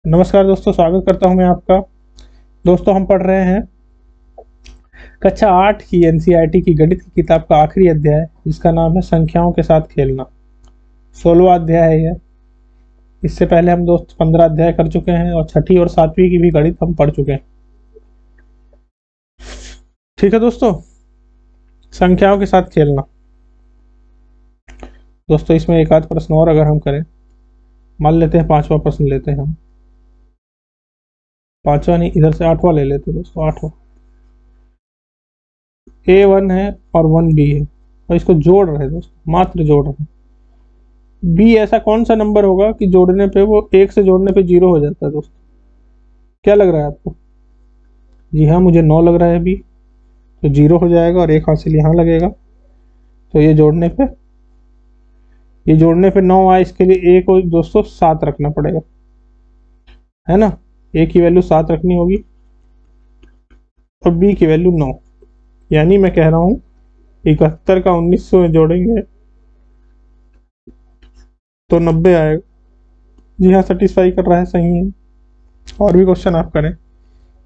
नमस्कार दोस्तों, स्वागत करता हूं मैं आपका। दोस्तों, हम पढ़ रहे हैं कक्षा 8 की एनसीईआरटी की गणित की किताब का आखिरी अध्याय, जिसका नाम है संख्याओं के साथ खेलना। 16वां अध्याय है यह। इससे पहले हम दोस्त 15 अध्याय कर चुके हैं और छठी और सातवीं की भी गणित हम पढ़ चुके हैं। ठीक है दोस्तों, संख्याओं के साथ खेलना। दोस्तों, इसमें एक आध प्रश्न और अगर हम करें, मान लेते हैं 5वां प्रश्न लेते हैं हम। 5वां नहीं, इधर से 8वां ले लेते हैं दोस्तों। 8वां A1 है और 1B है और इसको जोड़ रहे हैं दोस्तों, मात्र जोड़ रहे हैं। बी ऐसा कौन सा नंबर होगा कि जोड़ने पे वो एक से जोड़ने पे 0 हो जाता है दोस्तों? क्या लग रहा है आपको? जी हाँ, मुझे 9 लग रहा है बी। तो 0 हो जाएगा और एक हासिल यहाँ लगेगा। तो ये जोड़ने पे 9 आए, इसके लिए ए को दोस्तों 7 रखना पड़ेगा, है ना। ए की वैल्यू 7 रखनी होगी और बी की वैल्यू 9। यानी मैं कह रहा हूँ 71 का 1900 में जोड़ेंगे तो 90 आएगा। जी हाँ, सेटिस्फाई कर रहा है, सही है। और भी क्वेश्चन आप करें।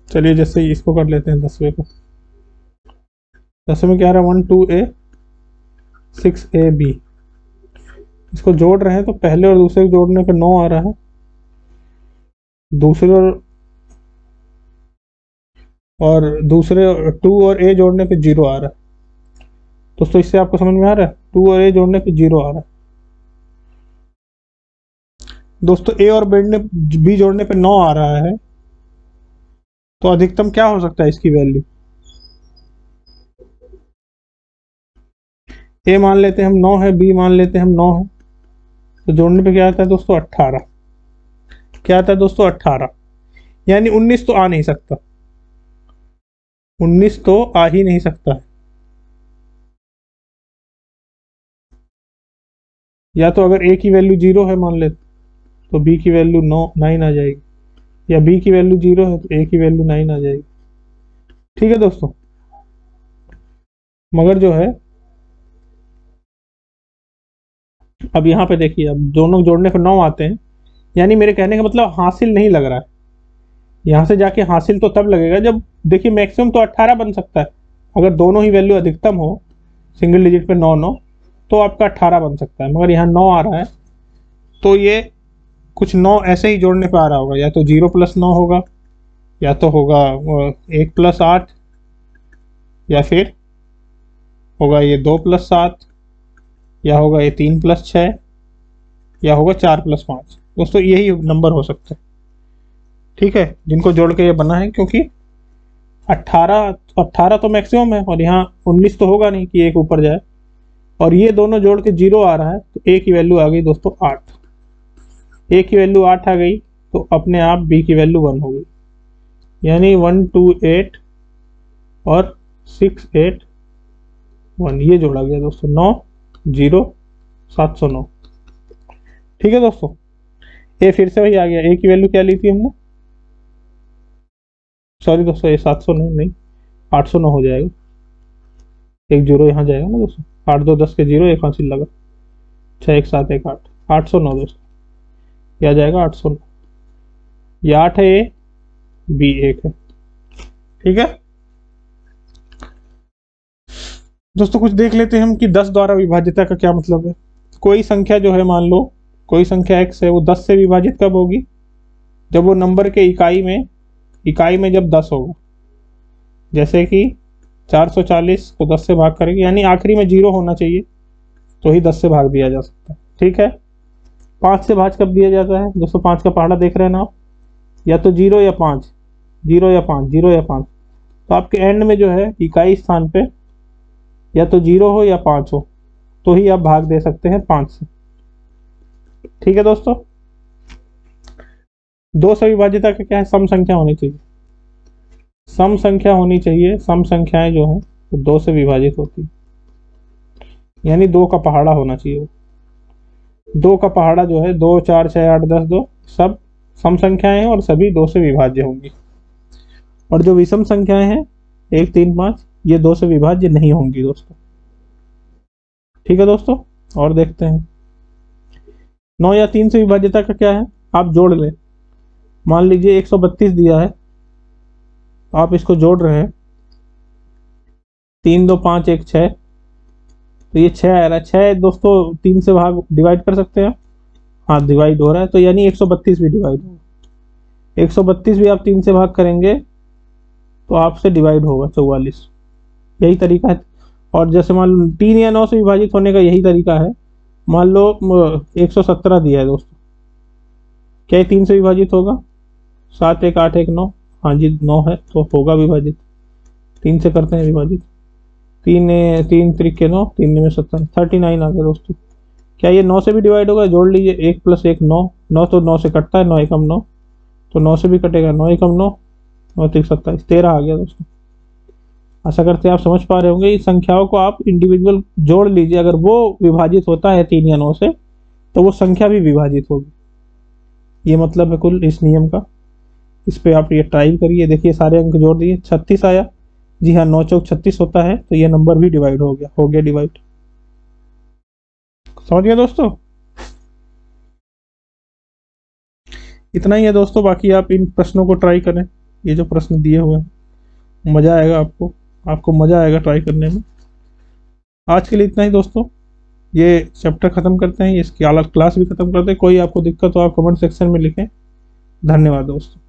चलिए, जैसे इसको कर लेते हैं 10वें को। 10वें में क्या आ रहा है? 1 2 A 6AB। इसको जोड़ रहे हैं तो पहले और दूसरे को जोड़ने पे 9 आ रहा है। दूसरे दूसरे 2 और A जोड़ने पे 0 आ रहा है। दोस्तों, इससे आपको समझ में आ रहा है? 2 और A जोड़ने पे 0 आ रहा है। दोस्तों, A और B जोड़ने पे 9 आ रहा है, तो अधिकतम क्या हो सकता है इसकी वैल्यू? A मान लेते हैं हम 9 है, B मान लेते हैं हम 9 है, तो जोड़ने पे क्या आता है दोस्तों? 18। क्या आता है दोस्तों? 18। यानी 19 तो आ नहीं सकता। 19 तो आ ही नहीं सकता है। या तो अगर A की वैल्यू 0 है मान लेते, तो B की वैल्यू 9 आ जाएगी। या B की वैल्यू 0 है तो A की वैल्यू 9 आ जाएगी। ठीक है दोस्तों, मगर जो है, अब यहाँ पे देखिए, अब दोनों जोड़ने पर 9 आते हैं। यानी मेरे कहने का मतलब हासिल नहीं लग रहा है। यहाँ से जाके हासिल तो तब लगेगा जब, देखिए, मैक्सिमम तो 18 बन सकता है। अगर दोनों ही वैल्यू अधिकतम हो, सिंगल डिजिट पे 9 9, तो आपका 18 बन सकता है। मगर यहाँ 9 आ रहा है, तो ये कुछ 9 ऐसे ही जोड़ने पे आ रहा होगा। या तो 0 + 9 होगा, या तो होगा 1 + 8, या फिर होगा ये 2 + 7, या होगा ये 3 + 6, या होगा 4 + 5। दोस्तों, यही नंबर हो सकता है। ठीक है, जिनको जोड़ के ये बना है, क्योंकि 18 18 तो मैक्सिमम है और यहाँ 19 तो होगा नहीं कि एक ऊपर जाए। और ये दोनों जोड़ के 0 आ रहा है, तो ए की वैल्यू आ गई दोस्तों 8। ए की वैल्यू 8 आ गई, तो अपने आप बी की वैल्यू 1 हो गई। यानी 1 2 8 और 6 8 1, ये जोड़ा गया दोस्तों। 9 0 709। ठीक है दोस्तों, ए फिर से वही आ गया। ए की वैल्यू क्या ली थी हमने? सॉरी दोस्तों, ये 709 नहीं, 809 हो जाएगा। एक जीरो यहाँ जाएगा ना दोस्तों। 8 2 10 के 0, एक हासिल लगा। 6 1 7 1 8, 809 दोस्तों। क्या जाएगा? 809। ये 8 है, ए बी 1 है। ठीक है दोस्तों, कुछ देख लेते हैं हम कि 10 द्वारा विभाज्यता का क्या मतलब है। कोई संख्या जो है, मान लो कोई संख्या x है, वो 10 से विभाजित कब होगी? जब वो नंबर के इकाई में जब 10 होगा। जैसे कि 440 को 10 से भाग करेंगे, यानी आखिरी में 0 होना चाहिए, तो ही 10 से भाग दिया जा सकता है। ठीक है, 5 से भाग कब दिया जाता है दोस्तों? 5 का पहाड़ा देख रहे हैं ना आप? या तो 0 या 5, 0 या 5, 0 या 5। तो आपके एंड में जो है इकाई स्थान पे या तो 0 हो या 5 हो, तो ही आप भाग दे सकते हैं 5 से। ठीक है दोस्तों, 2 से विभाजिता का क्या है? सम संख्या होनी चाहिए। सम संख्या होनी चाहिए। सम संख्याएं जो है वो 2 से विभाजित होती है, यानी 2 का पहाड़ा होना चाहिए। 2 का पहाड़ा जो है 2 4 6 8 10 2, सब सम संख्याएं हैं और सभी 2 से विभाज्य होंगी। और जो विषम संख्याएं हैं 1 3 5, ये 2 से विभाज्य नहीं होंगी दोस्तों। ठीक है दोस्तों, और देखते हैं 9 या 3 से विभाज्यता का क्या है। आप जोड़ लें, मान लीजिए 132 दिया है, आप इसको जोड़ रहे हैं, 3 2 5 1 6, तो ये 6 आ रहा है। 6 दोस्तों 3 से भाग डिवाइड कर सकते हैं, हाँ डिवाइड हो रहा है, तो यानी 132 भी डिवाइड होगा। 132 भी आप 3 से भाग करेंगे तो आपसे डिवाइड होगा 44। यही तरीका है। और जैसे मान लो 3 या 9 से विभाजित होने का यही तरीका है। मान लो 117 दिया है दोस्तों, क्या ये 3 से विभाजित होगा? 7 1 8 1 9, हाँ जी 9 है तो होगा विभाजित। 3 से करते हैं विभाजित, 3 3 9, 3 में 17, 39 आ गया दोस्तों। क्या ये 9 से भी डिवाइड होगा? जोड़ लीजिए, 1 + 1 9, 9 तो 9 से कटता है, 9 एकम 9, तो 9 से भी कटेगा, 9 एकम 9, 9 3 27, 13 आ गया दोस्तों। आशा करते हैं आप समझ पा रहे होंगे। इस संख्याओं को आप इंडिविजुअल जोड़ लीजिए, अगर वो विभाजित होता है 3 या 9 से तो वो संख्या भी विभाजित होगी। ये मतलब है कुल इस नियम का। इस पे आप ये ट्राई करिए, देखिए सारे अंक जोड़ दिए, 36 आया। जी हाँ, 9 चौक 36 होता है, तो ये नंबर भी डिवाइड हो गया डिवाइड। समझ गए दोस्तों? इतना ही है दोस्तों, बाकी आप इन प्रश्नों को ट्राई करें, ये जो प्रश्न दिए हुए हैं, मज़ा आएगा आपको, आपको मज़ा आएगा ट्राई करने में। आज के लिए इतना ही दोस्तों, ये चैप्टर ख़त्म करते हैं, इसकी अलग क्लास भी ख़त्म करते हैं। कोई आपको दिक्कत हो आप कमेंट सेक्शन में लिखें। धन्यवाद दोस्तों।